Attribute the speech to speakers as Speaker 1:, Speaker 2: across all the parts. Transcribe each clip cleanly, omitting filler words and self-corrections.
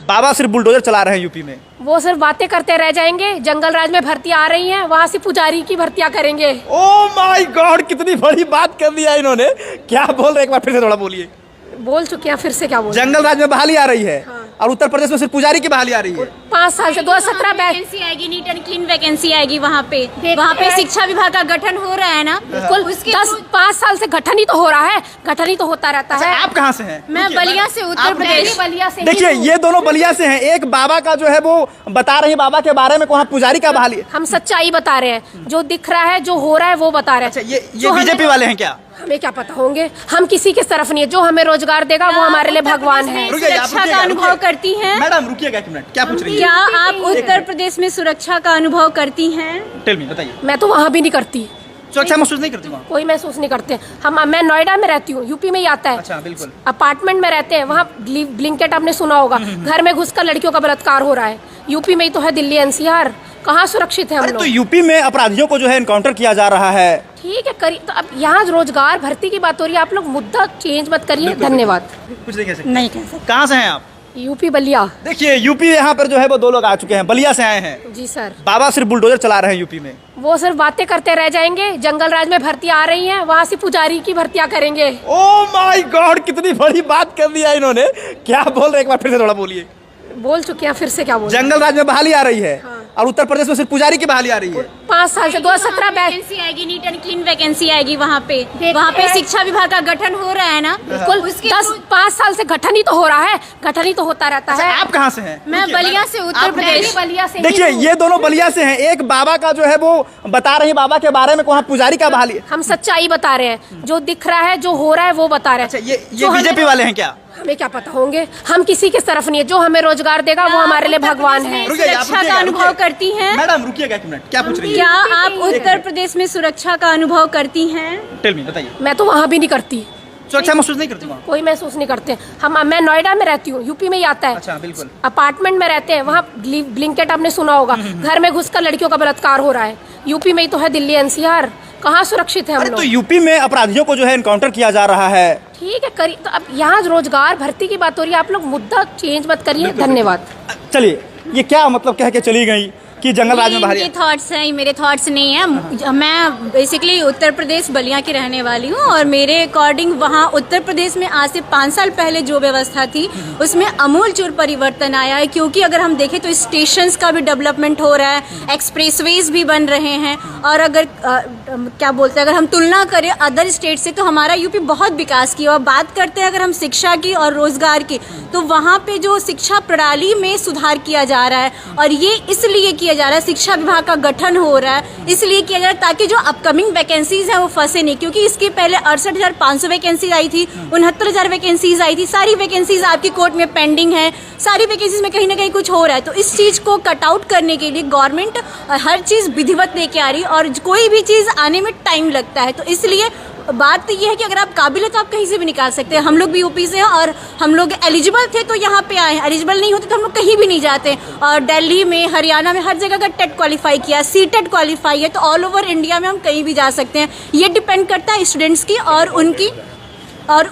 Speaker 1: बाबा सिर्फ बुलडोजर चला रहे हैं यूपी में।
Speaker 2: वो सिर्फ बातें करते रह जाएंगे। जंगल राज में भर्ती आ रही हैं, वहाँ से पुजारी की भर्तियां करेंगे।
Speaker 1: ओह माय गॉड, कितनी बड़ी बात कर दिया इन्होंने। क्या बोल रहे, एक बार फिर से थोड़ा बोलिए।
Speaker 2: बोल चुके हैं, फिर से क्या बोल।
Speaker 1: जंगल राज में बहाली आ रही है।
Speaker 2: हाँ।
Speaker 1: और उत्तर प्रदेश में सिर्फ पुजारी की बहाली आ रही है।
Speaker 2: 5 साल से 2017
Speaker 3: वैकेंसी आएगी, नीट एंड क्लीन वैकेंसी आएगी वहाँ पे शिक्षा विभाग का गठन हो रहा है ना।
Speaker 2: बिल्कुल 5 साल से गठन ही तो हो रहा है, गठन ही तो होता रहता है।
Speaker 1: आप कहाँ से हैं?
Speaker 3: मैं बलिया से, उत्तर प्रदेश।
Speaker 2: बलिया से।
Speaker 1: देखिए ये दोनों बलिया से हैं। एक बाबा का जो है वो बता रही है बाबा के बारे में, वहाँ पुजारी का बहाली।
Speaker 2: हम सच्चाई बता रहे हैं, जो दिख रहा है, जो हो रहा है वो बता रहे हैं।
Speaker 1: अच्छा, ये बीजेपी वाले हैं क्या?
Speaker 2: हमें क्या पता होंगे, हम किसी के तरफ नहीं है। जो हमें रोजगार देगा वो हमारे लिए भगवान है।
Speaker 3: सुरक्षा का अनुभव करती हैं?
Speaker 1: मैडम रुकिएगा एक मिनट, क्या पूछ रही है?
Speaker 3: क्या आप उत्तर प्रदेश में सुरक्षा का अनुभव करती हैं?
Speaker 1: टेल मी, बताइए।
Speaker 2: मैं तो वहाँ भी नहीं करती,
Speaker 1: सुरक्षा महसूस नहीं करती वहाँ?
Speaker 2: कोई महसूस नहीं करते। मैं नोएडा में रहती हूँ, यूपी में ही आता है।
Speaker 1: अच्छा, बिल्कुल।
Speaker 2: अपार्टमेंट में रहते हैं, वहाँ ब्लिंकेट आपने सुना होगा, घर में घुसकर लड़कियों का बलात्कार हो रहा है। यूपी में ही तो है, दिल्ली एनसीआर, कहाँ सुरक्षित है हम लोग?
Speaker 1: तो यूपी में अपराधियों को जो है एनकाउंटर किया जा रहा है।
Speaker 2: ठीक है, करिए। तो अब यहाँ रोजगार भर्ती की बात हो रही है, आप लोग मुद्दा चेंज मत करिए। धन्यवाद।
Speaker 1: कुछ नहीं कह सकते।
Speaker 3: नहीं कह सकते।
Speaker 1: कहाँ से हैं आप?
Speaker 2: यूपी बलिया।
Speaker 1: देखिए यूपी यहाँ पर जो है वो 2 लोग आ चुके हैं, बलिया से आए हैं।
Speaker 2: जी सर।
Speaker 1: बाबा सिर्फ बुलडोजर चला रहे हैं यूपी में।
Speaker 2: वो सिर्फ बातें करते रह जाएंगे। जंगल राज में भर्ती आ रही हैं, वहाँ से पुजारी की भर्तियां करेंगे।
Speaker 1: ओह माय गॉड, कितनी बड़ी बात कर दिया इन्होंने। क्या बोल रहे, एक बार फिर से थोड़ा बोलिए।
Speaker 2: बोल चुके हैं, फिर से क्या बोल।
Speaker 1: जंगल राज में बहाली आ रही है।
Speaker 2: हाँ।
Speaker 1: और उत्तर प्रदेश में सिर्फ पुजारी की बहाली आ रही है।
Speaker 2: 5 साल से 2017
Speaker 3: वैकेंसी आएगी, नीट एंड क्लीन वैकेंसी आएगी वहाँ पे शिक्षा विभाग का गठन हो रहा है ना।
Speaker 2: बिल्कुल 5 साल से गठन ही तो हो रहा है, गठन ही तो होता रहता है।
Speaker 1: आप कहाँ से हैं?
Speaker 3: मैं बलिया से, उत्तर प्रदेश।
Speaker 2: बलिया से।
Speaker 1: देखिए ये दोनों बलिया से हैं। एक बाबा का जो है वो बता रही है बाबा के बारे में, वहाँ पुजारी का बहाली।
Speaker 2: हम सच्चाई बता रहे हैं, जो दिख रहा है, जो हो रहा है वो बता रहे हैं।
Speaker 1: अच्छा, ये बीजेपी वाले हैं क्या?
Speaker 2: हमें क्या पता होंगे, हम किसी के तरफ नहीं है। जो हमें रोजगार देगा वो हमारे लिए भगवान है।
Speaker 3: सुरक्षा का अनुभव करती हैं?
Speaker 1: मैडम रुकिएगा एक मिनट, क्या पूछ रही है?
Speaker 3: क्या आप उत्तर प्रदेश में सुरक्षा का अनुभव करती हैं?
Speaker 1: टेल मी, बताइए।
Speaker 2: मैं तो वहाँ भी नहीं करती,
Speaker 1: सुरक्षा महसूस नहीं करती वहाँ?
Speaker 2: कोई महसूस नहीं करते। मैं नोएडा में रहती हूँ, यूपी में ही आता है।
Speaker 1: अच्छा, बिल्कुल।
Speaker 2: अपार्टमेंट में रहते हैं, वहाँ ब्लिंकेट आपने सुना होगा, घर में घुसकर लड़कियों का बलात्कार हो रहा है। यूपी में ही तो है, दिल्ली एनसीआर, कहाँ सुरक्षित है हम लोग?
Speaker 1: तो यूपी में अपराधियों को जो है एनकाउंटर किया जा रहा है।
Speaker 2: ठीक है, करिए। तो अब यहाँ रोजगार भर्ती की बात हो रही है, आप लोग मुद्दा चेंज मत करिए। धन्यवाद।
Speaker 1: चलिए, ये क्या मतलब कह के चली गई कि जंगल राज में बहाली?
Speaker 3: ये थॉट्स हैं, मेरे थॉट्स नहीं है। मैं बेसिकली उत्तर प्रदेश बलिया की रहने वाली हूँ और मेरे अकॉर्डिंग वहाँ उत्तर प्रदेश में आज से 5 साल पहले जो व्यवस्था थी उसमें अमूलचूल परिवर्तन आया है। क्योंकि अगर हम देखें तो स्टेशंस का भी डेवलपमेंट हो रहा है, एक्सप्रेसवेज भी बन रहे हैं। और अगर क्या बोलते हैं, अगर हम तुलना करें अदर स्टेट से तो हमारा यूपी बहुत विकास किया। और बात करते हैं अगर हम शिक्षा की और रोजगार की, तो वहाँ पे जो शिक्षा प्रणाली में सुधार किया जा रहा है। और ये इसलिए किया जा रहा है, शिक्षा विभाग का गठन हो रहा है इसलिए किया जा रहा है ताकि जो अपकमिंग वैकेंसीज हैं वो फंसे नहीं। क्योंकि इसके पहले 68,500 वैकेंसी आई थी, 69,000 वैकेंसीज आई थी। सारी वैकेंसीज आपकी कोर्ट में पेंडिंग है, सारी वैकेंसीज में कहीं ना कहीं कुछ हो रहा है। तो इस चीज को कट आउट करने के लिए गवर्नमेंट हर चीज विधिवत लेके आ रही है और कोई भी चीज आने में टाइम लगता है। तो इसलिए बात तो ये है कि अगर आप काबिल है तो आप कहीं से भी निकाल सकते हैं। हम लोग भी यूपी से हैं और हम लोग एलिजिबल थे तो यहाँ पे आए हैं, एलिजिबल नहीं होते तो हम लोग कहीं भी नहीं जाते। और दिल्ली में, हरियाणा में, हर जगह का टेट क्वालिफाई किया, सीटेट क्वालिफाई है, तो ऑल ओवर इंडिया में हम कहीं भी जा सकते हैं। ये डिपेंड करता है स्टूडेंट्स की और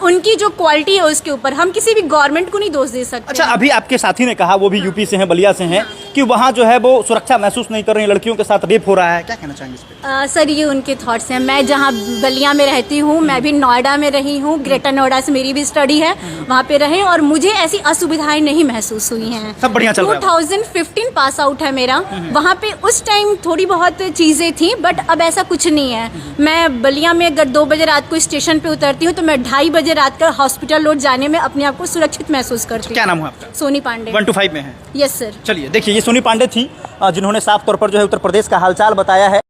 Speaker 3: उनकी जो क्वालिटी है उसके ऊपर। हम किसी भी गवर्नमेंट को नहीं दोष दे सकते।
Speaker 1: अच्छा, अभी आपके साथी ने कहा, वो भी यूपी से हैं, बलिया से हैं, कि वहाँ जो है वो सुरक्षा महसूस नहीं कर रही, लड़कियों के साथ रेप हो रहा है। क्या कहना चाहेंगे इस पे?
Speaker 3: सर ये उनके थॉट्स हैं। मैं जहाँ बलिया में रहती हूँ, मैं भी नोएडा में रही हूँ, ग्रेटर नोएडा से मेरी भी स्टडी है, वहाँ पे रहे और मुझे ऐसी असुविधाएं नहीं महसूस हुई हैं।
Speaker 1: सब बढ़िया चल रहा है।
Speaker 3: 2015 पास आउट है मेरा। वहाँ पे उस टाइम थोड़ी बहुत चीज़ें थी बट अब ऐसा कुछ नहीं है। मैं बलिया में अगर 2 बजे रात को स्टेशन पे उतरती हूँ तो मैं 2:30 बजे रात का हॉस्पिटल रोड जाने में अपने आप को सुरक्षित महसूस करती हूँ।
Speaker 1: क्या नाम है आपका?
Speaker 3: सोनी पांडे।
Speaker 1: 1 to 5 में है?
Speaker 3: Yes sir.
Speaker 1: चलिए देखिए, ये सोनी पांडे थी जिन्होंने साफ तौर पर जो है उत्तर प्रदेश का हालचाल बताया है।